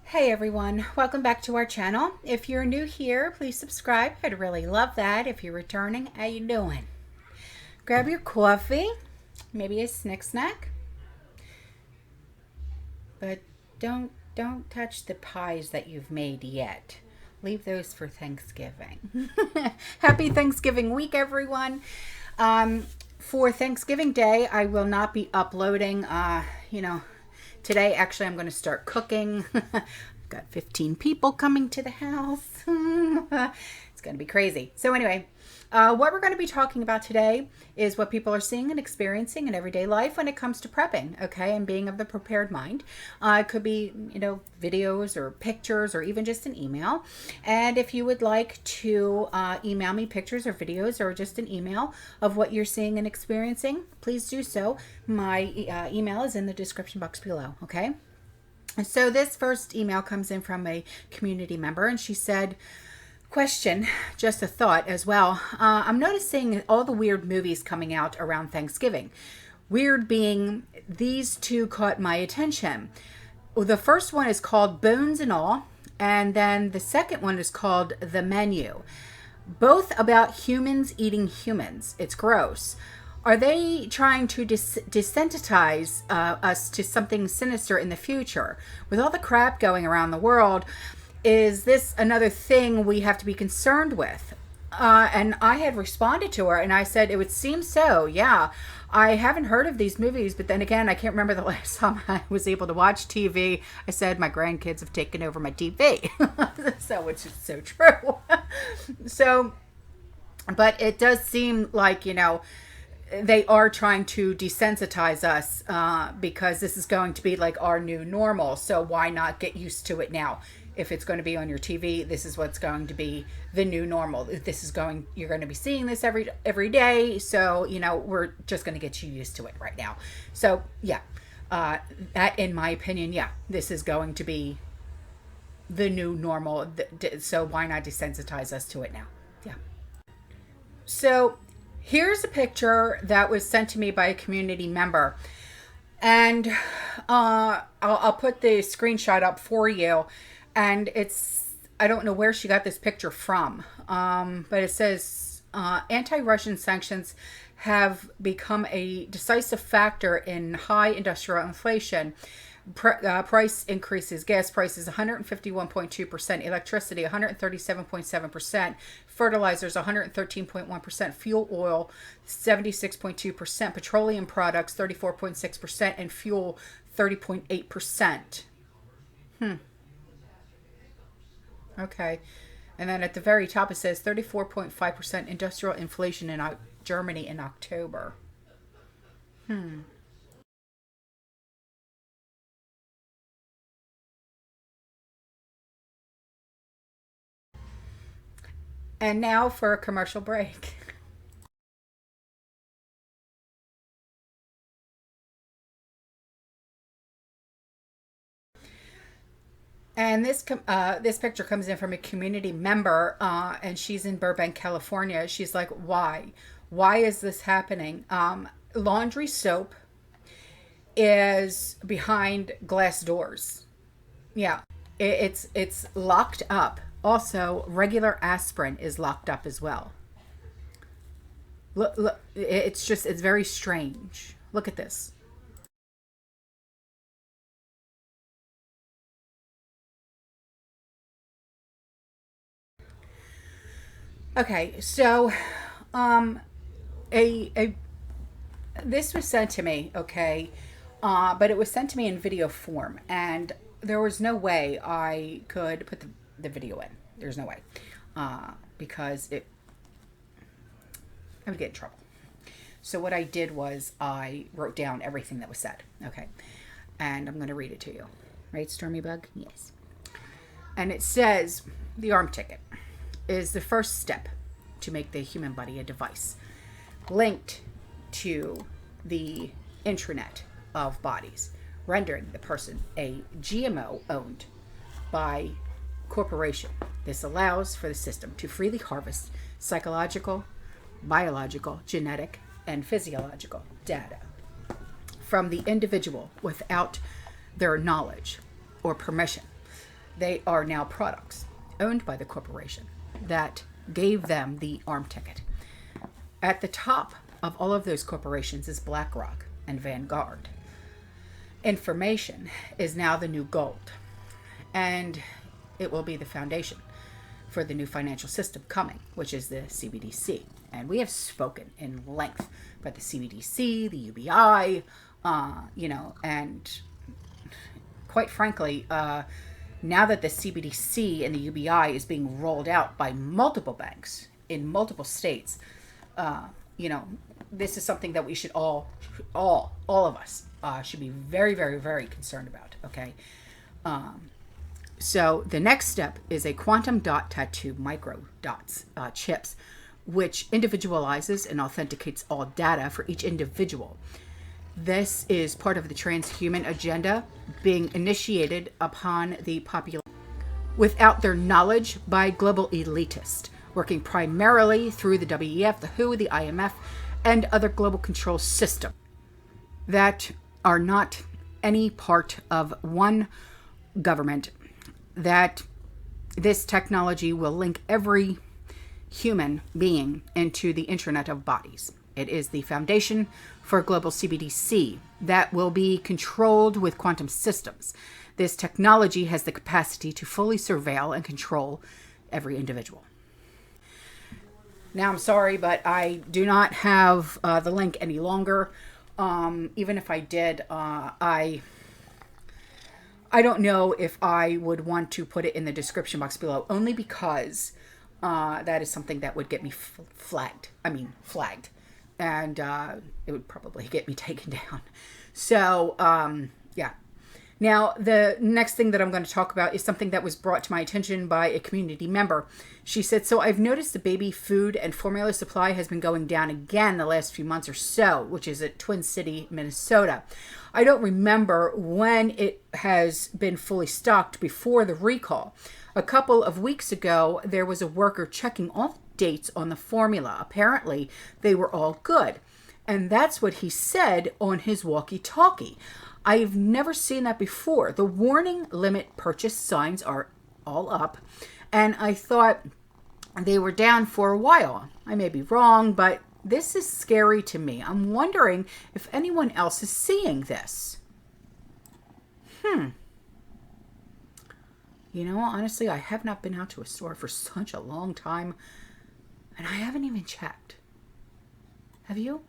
Hey everyone, welcome back to our channel. If you're new here, please subscribe. I'd really love that. If you're returning, how you doing? Grab your coffee, maybe a snack, but don't touch the pies that you've made yet. Leave those for Thanksgiving. Happy Thanksgiving week, everyone. For Thanksgiving Day, I will not be uploading, today, actually, I'm going to start cooking. I've got 15 people coming to the house. It's going to be crazy. So anyway, what we're going to be talking about today is what people are seeing and experiencing in everyday life when it comes to prepping, okay, and being of the prepared mind. It could be, videos or pictures or even just an email. And if you would like to email me pictures or videos or just an email of what you're seeing and experiencing, please do so. My email is in the description box below, okay? So this first email comes in from a community member, and she said, question, just a thought as well. I'm noticing all the weird movies coming out around Thanksgiving. Weird being these two caught my attention. The first one is called Bones and All, and then the second one is called The Menu. Both about humans eating humans. It's gross. Are they trying to desensitize us to something sinister in the future? With all the crap going around the world, is this another thing we have to be concerned with? And I had responded to her and I said, it would seem so. Yeah, I haven't heard of these movies, but then again, I can't remember the last time I was able to watch TV. I said my grandkids have taken over my TV. So, which is so true. So, but it does seem like, they are trying to desensitize us because this is going to be like our new normal. So why not get used to it now? If it's going to be on your TV, this is what's going to be the new normal. You're going to be seeing this every day. So, we're just going to get you used to it right now. So yeah, that in my opinion, yeah, this is going to be the new normal. So why not desensitize us to it now? Yeah. So here's a picture that was sent to me by a community member. And I'll put the screenshot up for you. And I don't know where she got this picture from, but it says anti-Russian sanctions have become a decisive factor in high industrial inflation. Price increases, gas prices 151.2%, electricity 137.7%, fertilizers 113.1%, fuel oil 76.2%, petroleum products 34.6%, and fuel 30.8%. Okay. And then at the very top it says 34.5% industrial inflation in Germany in October. And now for a commercial break. And this picture comes in from a community member, and she's in Burbank, California. She's like, why? Why is this happening? Laundry soap is behind glass doors. Yeah, it's locked up. Also, regular aspirin is locked up as well. Look, it's very strange. Look at this. Okay, so this was sent to me, okay, but it was sent to me in video form, and there was no way I could put the video in. There's no way, because I would get in trouble. So what I did was I wrote down everything that was said, okay, and I'm going to read it to you. Right, Stormy Bug? Yes. And it says, the arm ticket is the first step to make the human body a device linked to the intranet of bodies, rendering the person a GMO owned by corporation. This allows for the system to freely harvest psychological, biological, genetic, and physiological data from the individual without their knowledge or permission. they are now products owned by the corporation that gave them the arm ticket. At the top of all of those corporations is BlackRock and Vanguard. Information is now the new gold, and it will be the foundation for the new financial system coming, which is the CBDC. And we have spoken in length about the CBDC, the UBI, and quite frankly, now that the CBDC and the UBI is being rolled out by multiple banks in multiple states, this is something that we should all of us should be very, very, very concerned about. Okay. So the next step is a quantum dot tattoo micro dots chips, which individualizes and authenticates all data for each individual. This is part of the transhuman agenda being initiated upon the population without their knowledge by global elitists, working primarily through the WEF, the WHO, the IMF, and other global control systems that are not any part of one government. That this technology will link every human being into the Internet of Bodies. It is the foundation for global CBDC that will be controlled with quantum systems. This technology has the capacity to fully surveil and control every individual. Now, I'm sorry, but I do not have the link any longer. Even if I did, I don't know if I would want to put it in the description box below, only because that is something that would get me flagged. And it would probably get me taken down. So, yeah. Now, the next thing that I'm going to talk about is something that was brought to my attention by a community member. She said, so I've noticed the baby food and formula supply has been going down again the last few months or so, which is at Twin City, Minnesota. I don't remember when it has been fully stocked before the recall. A couple of weeks ago, there was a worker checking all dates on the formula. Apparently, they were all good. And that's what he said on his walkie-talkie. I've never seen that before. The warning limit purchase signs are all up, and I thought they were down for a while. I may be wrong, but this is scary to me. I'm wondering if anyone else is seeing this. Honestly, I have not been out to a store for such a long time, and I haven't even checked. Have you?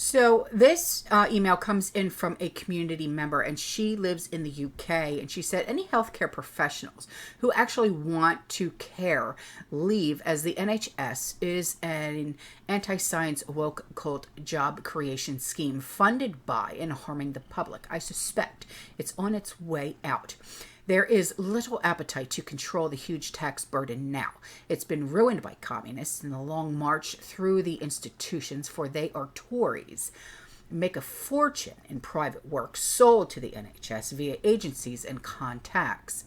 So this email comes in from a community member, and she lives in the UK, and she said any healthcare professionals who actually want to care leave, as the NHS is an anti-science woke cult job creation scheme funded by and harming the public. I suspect it's on its way out. There is little appetite to control the huge tax burden now. It's been ruined by communists in the long march through the institutions, for they are Tories. Make a fortune in private work sold to the NHS via agencies and contacts.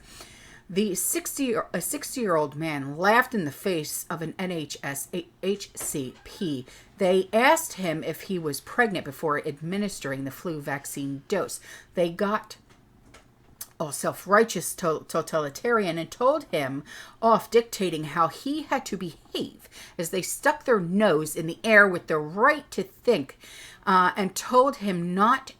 A 60-year-old man laughed in the face of an NHS HCP. They asked him if he was pregnant before administering the flu vaccine dose. They got all self-righteous totalitarian and told him off, dictating how he had to behave as they stuck their nose in the air with the right to think, and told him not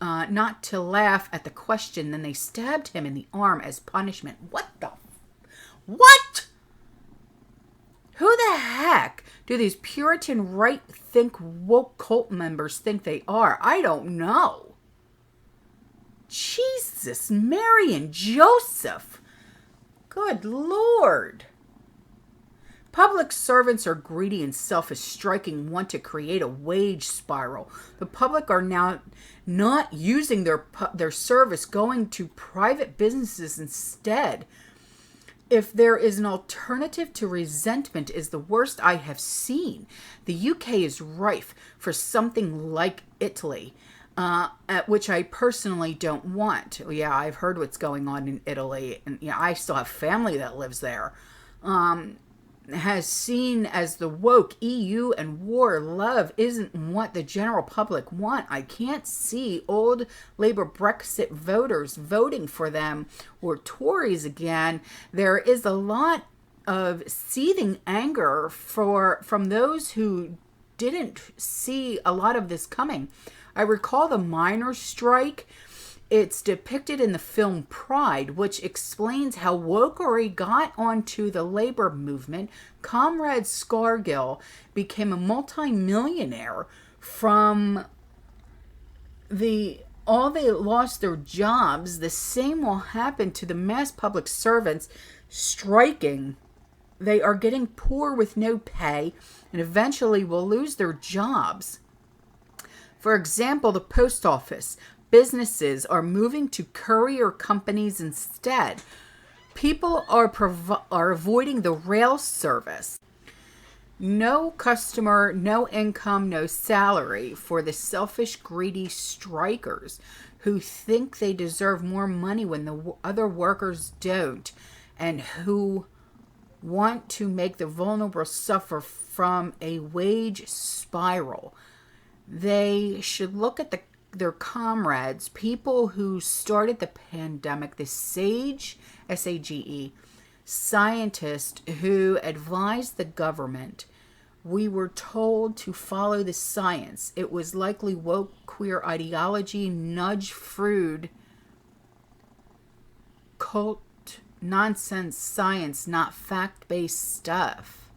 to laugh at the question. Then they stabbed him in the arm as punishment. What? Who the heck do these Puritan right-think woke cult members think they are? I don't know. Jesus, Mary and Joseph. Good Lord. Public servants are greedy and selfish, striking one to create a wage spiral. The public are now not using their service, going to private businesses instead. If there is an alternative to resentment is the worst I have seen. The UK is rife for something like Italy, at which I personally don't want. Yeah, I've heard what's going on in Italy, and yeah, I still have family that lives there. Has seen as the woke EU and war love isn't what the general public want. I can't see old Labour Brexit voters voting for them or Tories again. There is a lot of seething anger from those who didn't see a lot of this coming. I recall the miners' strike. It's depicted in the film Pride, which explains how wokery got onto the labor movement. Comrade Scargill became a multi-millionaire from all they lost their jobs. The same will happen to the mass public servants striking. They are getting poor with no pay and eventually will lose their jobs. For example, the post office. Businesses are moving to courier companies instead. People are avoiding the rail service. No customer, no income, no salary for the selfish, greedy strikers who think they deserve more money when the other workers don't, and who want to make the vulnerable suffer from a wage spiral. They should look at their comrades, people who started the pandemic, the SAGE, S-A-G-E, scientists who advised the government. We were told to follow the science. It was likely woke queer ideology, nudge Freud, cult nonsense science, not fact-based stuff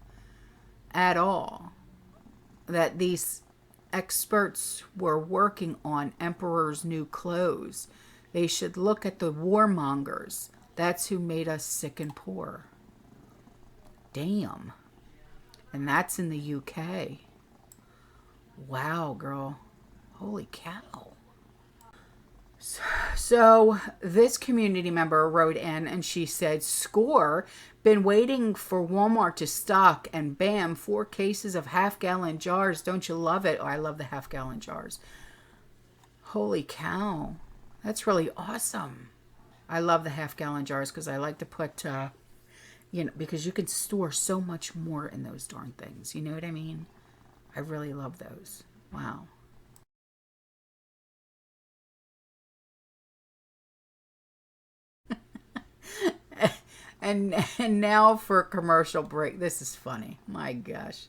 at all. That these experts were working on emperor's new clothes. They should look at the warmongers. That's who made us sick and poor. Damn. And that's in the UK. Wow, girl. Holy cow. So this community member wrote in and she said, "Score, been waiting for Walmart to stock, and bam, 4 cases of half-gallon jars. Don't you love it?" Oh, I love the half-gallon jars. Holy cow. That's really awesome. I love the half-gallon jars because I like to put, because you can store so much more in those darn things. You know what I mean? I really love those. Wow. And now for a commercial break. This is funny. My gosh.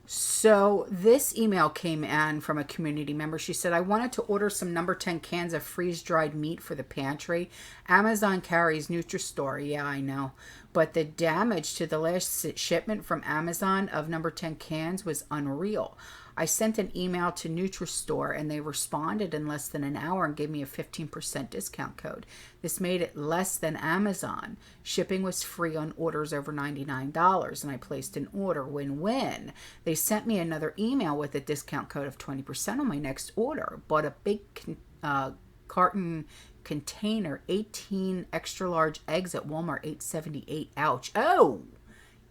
So this email came in from a community member. She said, "I wanted to order some number 10 cans of freeze-dried meat for the pantry. Amazon carries Nutristore." Yeah, I know. But the damage to the last shipment from Amazon of number 10 cans was unreal. I sent an email to Nutristore and they responded in less than an hour and gave me a 15% discount code. This made it less than Amazon. Shipping was free on orders over $99 and I placed an order. Win-win. They sent me another email with a discount code of 20% on my next order. Bought a big carton container, 18 extra large eggs at Walmart, $8.78. Ouch. Oh,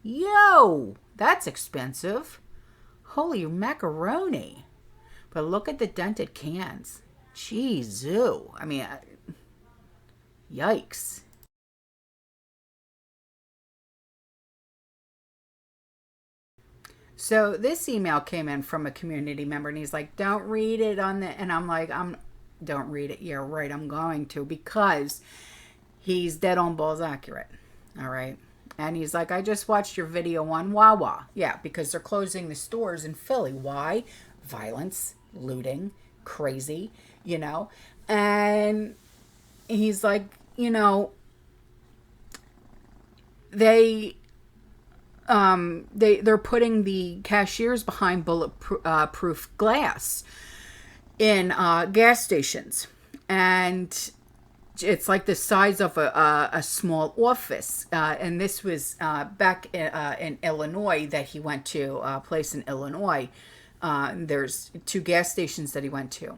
yo, that's expensive. Holy macaroni. But look at the dented cans. Jeez, I mean, yikes. So this email came in from a community member and he's like, "Don't read it on the," and I'm like, don't read it. Yeah, right, I'm going to, because he's dead on balls accurate. All right. And he's like, "I just watched your video on Wawa." Yeah, because they're closing the stores in Philly. Why? Violence, looting, crazy, And he's like, they're putting the cashiers behind bulletproof glass in gas stations. And it's like the size of a small office. And this was back in Illinois that he went to, a place in Illinois. There's 2 gas stations that he went to.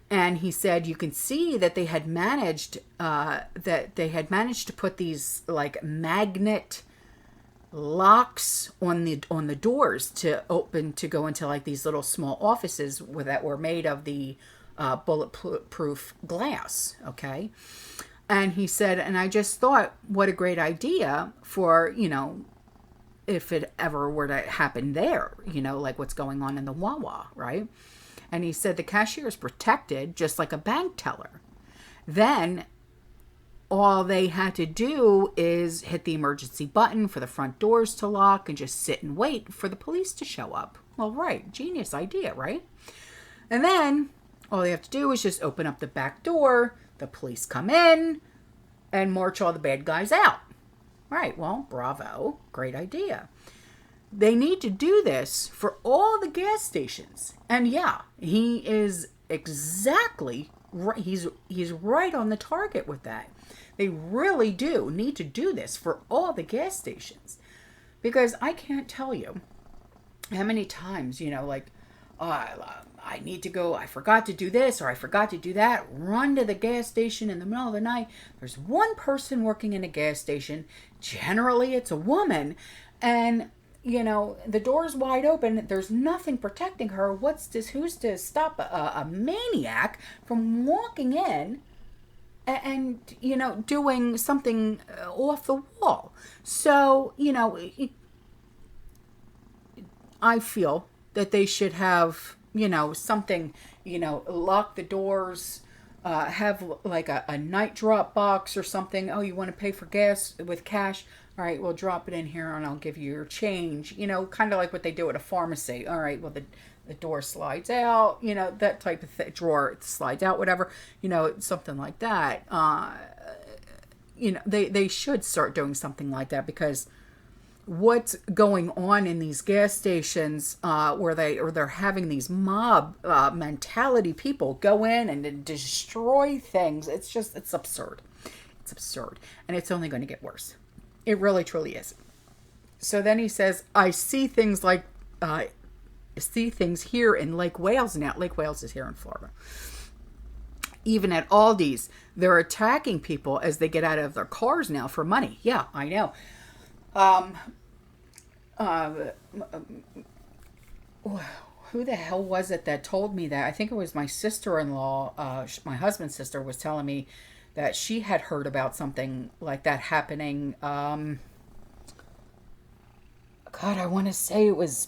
And he said you can see that they had managed to put these like magnet locks on the doors to open, to go into like these little small offices that were made of the bulletproof glass. Okay. And he said, and I just thought, what a great idea for, if it ever were to happen there, like what's going on in the Wawa, right? And he said the cashier is protected just like a bank teller. Then all they had to do is hit the emergency button for the front doors to lock and just sit and wait for the police to show up. Well, right. Genius idea, right? And then all they have to do is just open up the back door. The police come in and march all the bad guys out. Right. Well, bravo. Great idea. They need to do this for all the gas stations. And yeah, he is exactly right. He's right on the target with that. They really do need to do this for all the gas stations. Because I can't tell you how many times, I need to go, I forgot to do this or I forgot to do that. Run to the gas station in the middle of the night. There's one person working in a gas station. Generally, it's a woman. And the door's wide open. There's nothing protecting her. Who's to stop a maniac from walking in and doing something off the wall? So, I feel that they should have, something, lock the doors, have like a night drop box or something. Oh, you want to pay for gas with cash? All right, we'll drop it in here and I'll give you your change. Kind of like what they do at a pharmacy. All right, well, the door slides out, that type of drawer slides out, whatever, something like that. They should start doing something like that, because what's going on in these gas stations where they're having these mob mentality people go in and destroy things. It's absurd. It's absurd. And it's only going to get worse. It really, truly is. So then he says, I see things here in Lake Wales now. Lake Wales is here in Florida. Even at Aldi's, they're attacking people as they get out of their cars now for money. Yeah, I know. Who the hell was it that told me that? I think it was my sister-in-law. My husband's sister was telling me that she had heard about something like that happening. God, I want to say it was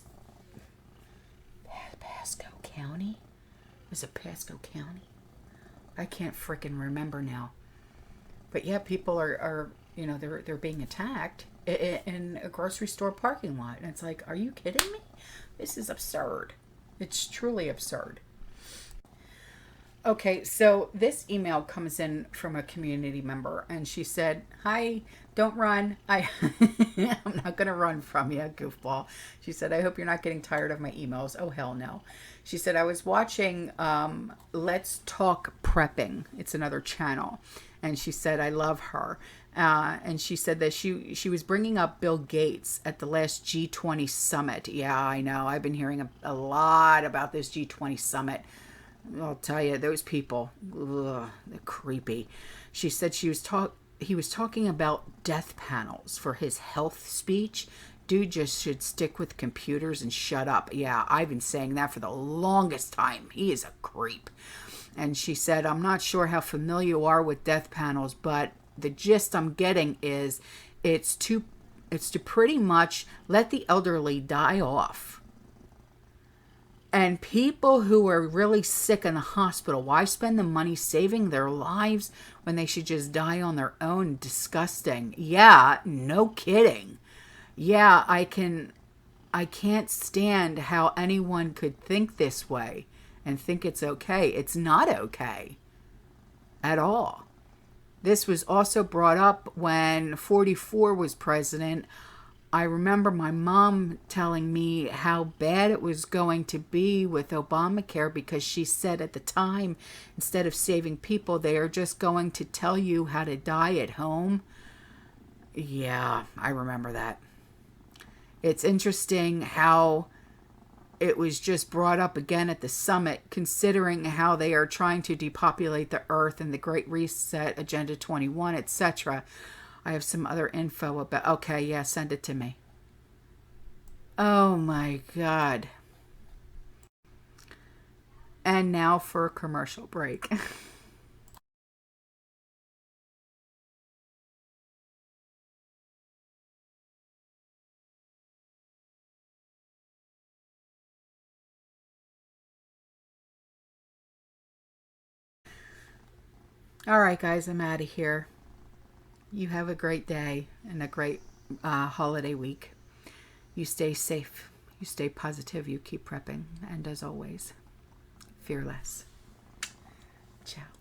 Pasco County. Was it Pasco County? I can't freaking remember now. But yeah, people are they're being attacked in a grocery store parking lot. And it's like, are you kidding me? This is absurd. It's truly absurd. Okay, so this email comes in from a community member, and she said, hi, don't run. I'm not going to run from you, goofball. She said, I hope you're not getting tired of my emails. Oh, hell no. She said, I was watching Let's Talk Prepping. It's another channel. And she said, I love her. And she said that she was bringing up Bill Gates at the last G20 summit. Yeah, I know. I've been hearing a lot about this G20 summit. I'll tell you, those people, ugh, they're creepy. She said he was talking about death panels for his health speech. Dude just should stick with computers and shut up. Yeah, I've been saying that for the longest time. He is a creep. And she said, I'm not sure how familiar you are with death panels, but the gist I'm getting is it's to pretty much let the elderly die off. And people who are really sick in the hospital, why spend the money saving their lives when they should just die on their own? Disgusting. Yeah, no kidding. Yeah, I can't stand how anyone could think this way and think it's okay. It's not okay at all. This was also brought up when 44 was president. I remember my mom telling me how bad it was going to be with Obamacare, because she said at the time, instead of saving people, they are just going to tell you how to die at home. Yeah, I remember that. It's interesting how it was just brought up again at the summit, considering how they are trying to depopulate the earth and the Great Reset, Agenda 21, etc. I have some other info about... Okay, yeah, send it to me. Oh my God. And now for a commercial break. All right, guys, I'm out of here. You have a great day and a great holiday week. You stay safe. You stay positive. You keep prepping. And as always, fearless. Ciao.